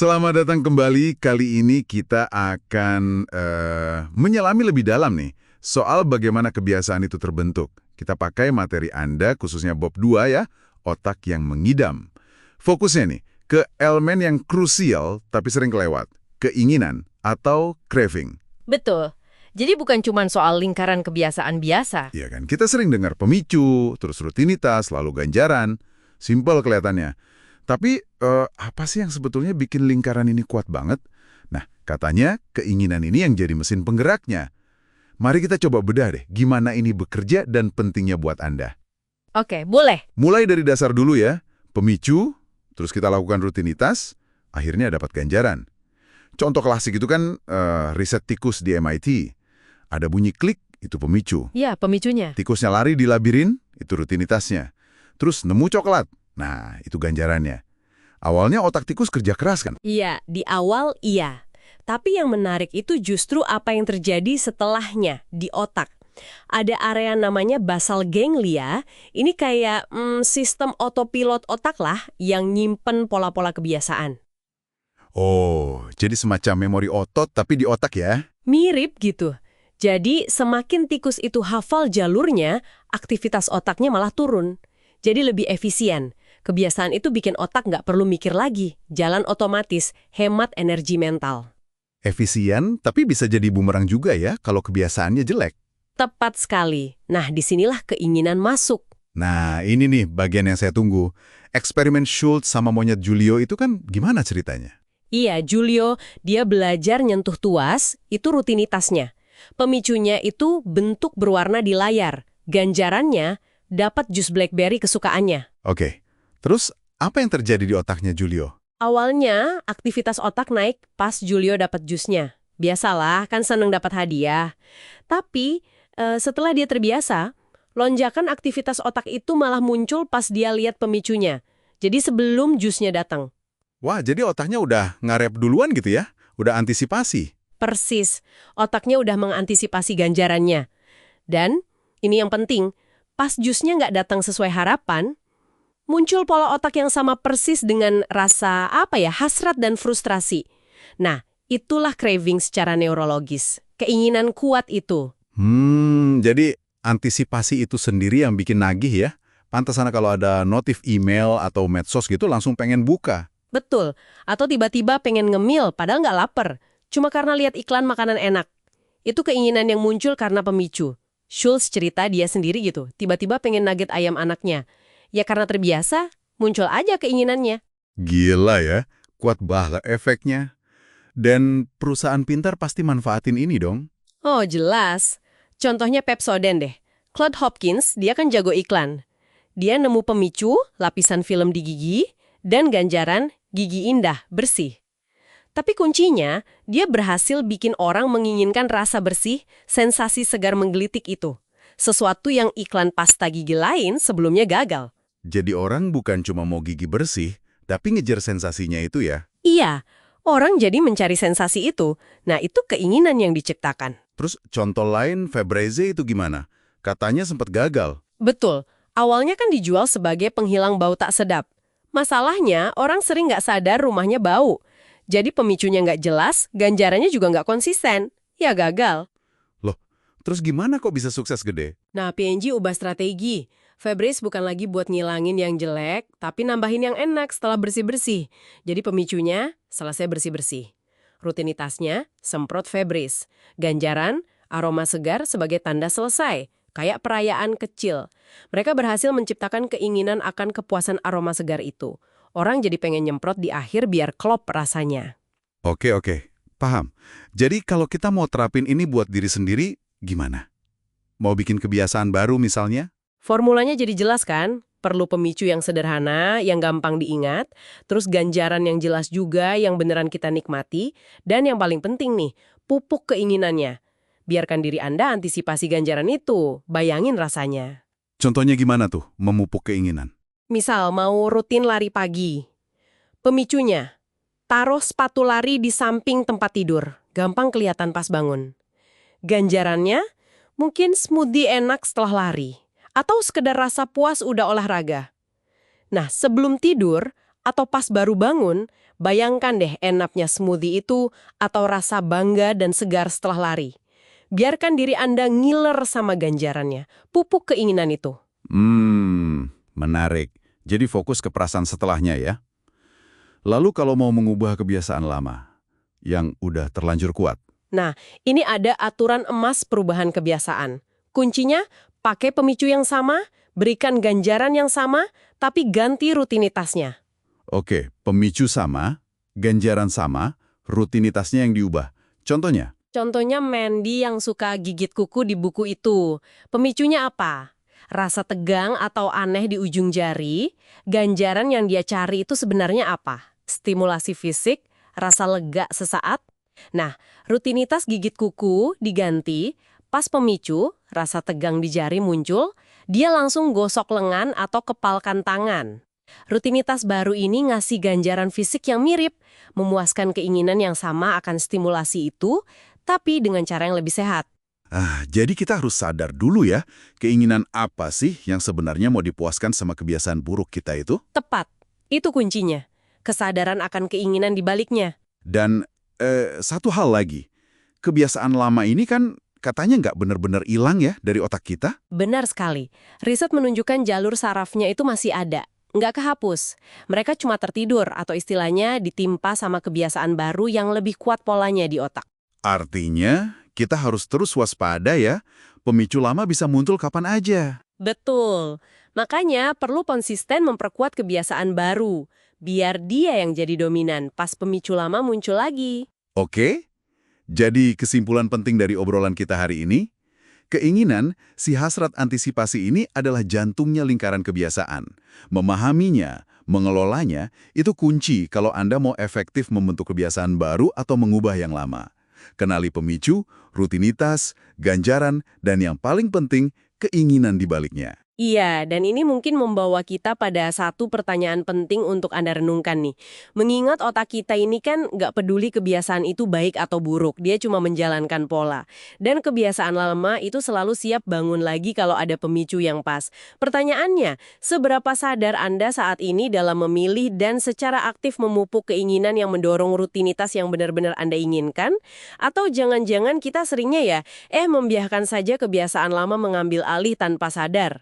Selamat datang kembali. Kali ini kita akan menyelami lebih dalam nih soal bagaimana kebiasaan itu terbentuk. Kita pakai materi Anda, khususnya Bob 2 ya, otak yang mengidam. Fokusnya nih ke elemen yang krusial tapi sering kelewat, keinginan atau craving. Betul. Jadi bukan cuma soal lingkaran kebiasaan biasa. Iya kan, kita sering dengar pemicu, terus rutinitas, lalu ganjaran. Simpel kelihatannya. Tapi apa sih yang sebetulnya bikin lingkaran ini kuat banget? Nah, katanya keinginan ini yang jadi mesin penggeraknya. Mari kita coba bedah deh, gimana ini bekerja dan pentingnya buat Anda. Oke, boleh. Mulai dari dasar dulu ya, pemicu, terus kita lakukan rutinitas, akhirnya dapat ganjaran. Contoh klasik itu kan riset tikus di MIT. Ada bunyi klik, itu pemicu. Ya, pemicunya. Tikusnya lari di labirin, itu rutinitasnya. Terus nemu coklat. Nah, itu ganjarannya. Awalnya otak tikus kerja keras kan? Iya, di awal iya. Tapi yang menarik itu justru apa yang terjadi setelahnya di otak. Ada area namanya basal ganglia, ini kayak sistem otopilot otak lah yang nyimpen pola-pola kebiasaan. Oh, jadi semacam memori otot tapi di otak ya? Mirip gitu. Jadi semakin tikus itu hafal jalurnya, aktivitas otaknya malah turun. Jadi lebih efisien. Kebiasaan itu bikin otak nggak perlu mikir lagi, jalan otomatis, hemat energi mental. Efisien, tapi bisa jadi bumerang juga ya kalau kebiasaannya jelek. Tepat sekali. Nah, disinilah keinginan masuk. Nah, ini nih bagian yang saya tunggu. Eksperimen Schultz sama monyet Julio itu kan gimana ceritanya? Iya, Julio, dia belajar nyentuh tuas, itu rutinitasnya. Pemicunya itu bentuk berwarna di layar. Ganjarannya, dapat jus blackberry kesukaannya. Oke, terus apa yang terjadi di otaknya Julio? Awalnya, aktivitas otak naik pas Julio dapat jusnya. Biasalah, kan seneng dapat hadiah. Tapi, setelah dia terbiasa, lonjakan aktivitas otak itu malah muncul pas dia lihat pemicunya. Jadi sebelum jusnya datang. Wah, jadi otaknya udah ngarep duluan gitu ya? Udah antisipasi? Persis, otaknya udah mengantisipasi ganjarannya. Dan, ini yang penting, pas jusnya nggak datang sesuai harapan, muncul pola otak yang sama persis dengan rasa, hasrat dan frustrasi. Nah, itulah craving secara neurologis. Keinginan kuat itu. Jadi antisipasi itu sendiri yang bikin nagih ya? Pantesan kalau ada notif email atau medsos gitu langsung pengen buka. Betul. Atau tiba-tiba pengen ngemil padahal nggak lapar. Cuma karena lihat iklan makanan enak. Itu keinginan yang muncul karena pemicu. Schultz cerita dia sendiri gitu. Tiba-tiba pengen nugget ayam anaknya. Ya karena terbiasa, muncul aja keinginannya. Gila ya, kuat banget efeknya. Dan perusahaan pintar pasti manfaatin ini dong. Oh jelas. Contohnya Pepsodent deh. Claude Hopkins, dia kan jago iklan. Dia nemu pemicu, lapisan film di gigi, dan ganjaran gigi indah, bersih. Tapi kuncinya, dia berhasil bikin orang menginginkan rasa bersih, sensasi segar menggelitik itu. Sesuatu yang iklan pasta gigi lain sebelumnya gagal. Jadi orang bukan cuma mau gigi bersih, tapi ngejar sensasinya itu ya. Iya, orang jadi mencari sensasi itu. Nah, itu keinginan yang diciptakan. Terus contoh lain Febreze itu gimana? Katanya sempat gagal. Betul, awalnya kan dijual sebagai penghilang bau tak sedap. Masalahnya, orang sering nggak sadar rumahnya bau. Jadi pemicunya nggak jelas, ganjarannya juga nggak konsisten. Ya gagal. Loh, terus gimana kok bisa sukses gede? Nah, P&G ubah strategi. Febreze bukan lagi buat ngilangin yang jelek, tapi nambahin yang enak setelah bersih-bersih. Jadi pemicunya selesai bersih-bersih. Rutinitasnya, semprot Febreze. Ganjaran, aroma segar sebagai tanda selesai. Kayak perayaan kecil. Mereka berhasil menciptakan keinginan akan kepuasan aroma segar itu. Orang jadi pengen nyemprot di akhir biar klop rasanya. Oke, paham. Jadi kalau kita mau terapin ini buat diri sendiri, gimana? Mau bikin kebiasaan baru misalnya? Formulanya jadi jelas kan? Perlu pemicu yang sederhana, yang gampang diingat, terus ganjaran yang jelas juga, yang beneran kita nikmati, dan yang paling penting nih, pupuk keinginannya. Biarkan diri Anda antisipasi ganjaran itu, bayangin rasanya. Contohnya gimana tuh, memupuk keinginan? Misal mau rutin lari pagi. Pemicunya, taruh sepatu lari di samping tempat tidur, gampang kelihatan pas bangun. Ganjarannya, mungkin smoothie enak setelah lari. Atau sekedar rasa puas udah olahraga. Nah, sebelum tidur, Atau pas baru bangun, bayangkan deh enaknya smoothie itu atau rasa bangga dan segar setelah lari. Biarkan diri Anda ngiler sama ganjarannya, pupuk keinginan itu. Menarik. Jadi fokus ke perasaan setelahnya ya. Lalu kalau mau mengubah kebiasaan lama, yang udah terlanjur kuat. Nah, ini ada aturan emas perubahan kebiasaan. Kuncinya, pakai pemicu yang sama, berikan ganjaran yang sama, tapi ganti rutinitasnya. Oke, pemicu sama, ganjaran sama, rutinitasnya yang diubah. Contohnya? Contohnya Mandy yang suka gigit kuku di buku itu. Pemicunya apa? Rasa tegang atau aneh di ujung jari, ganjaran yang dia cari itu sebenarnya apa? Stimulasi fisik, rasa lega sesaat. Nah, rutinitas gigit kuku diganti, pas pemicu, rasa tegang di jari muncul, dia langsung gosok lengan atau kepalkan tangan. Rutinitas baru ini ngasih ganjaran fisik yang mirip, memuaskan keinginan yang sama akan stimulasi itu, tapi dengan cara yang lebih sehat. Jadi kita harus sadar dulu ya, keinginan apa sih yang sebenarnya mau dipuaskan sama kebiasaan buruk kita itu? Tepat, itu kuncinya. Kesadaran akan keinginan di baliknya. Dan satu hal lagi, kebiasaan lama ini kan katanya nggak benar-benar hilang ya dari otak kita? Benar sekali. Riset menunjukkan jalur sarafnya itu masih ada. Nggak kehapus. Mereka cuma tertidur atau istilahnya ditimpa sama kebiasaan baru yang lebih kuat polanya di otak. Artinya, kita harus terus waspada ya, pemicu lama bisa muncul kapan aja. Betul. Makanya perlu konsisten memperkuat kebiasaan baru, biar dia yang jadi dominan pas pemicu lama muncul lagi. Oke, jadi kesimpulan penting dari obrolan kita hari ini, keinginan, si hasrat antisipasi ini adalah jantungnya lingkaran kebiasaan. Memahaminya, mengelolanya, itu kunci kalau Anda mau efektif membentuk kebiasaan baru atau mengubah yang lama. Kenali pemicu, rutinitas, ganjaran, dan yang paling penting, keinginan di baliknya. Iya, dan ini mungkin membawa kita pada satu pertanyaan penting untuk Anda renungkan nih. Mengingat otak kita ini kan nggak peduli kebiasaan itu baik atau buruk, dia cuma menjalankan pola. Dan kebiasaan lama itu selalu siap bangun lagi kalau ada pemicu yang pas. Pertanyaannya, seberapa sadar Anda saat ini dalam memilih dan secara aktif memupuk keinginan yang mendorong rutinitas yang benar-benar Anda inginkan? Atau jangan-jangan kita seringnya membiarkan saja kebiasaan lama mengambil alih tanpa sadar?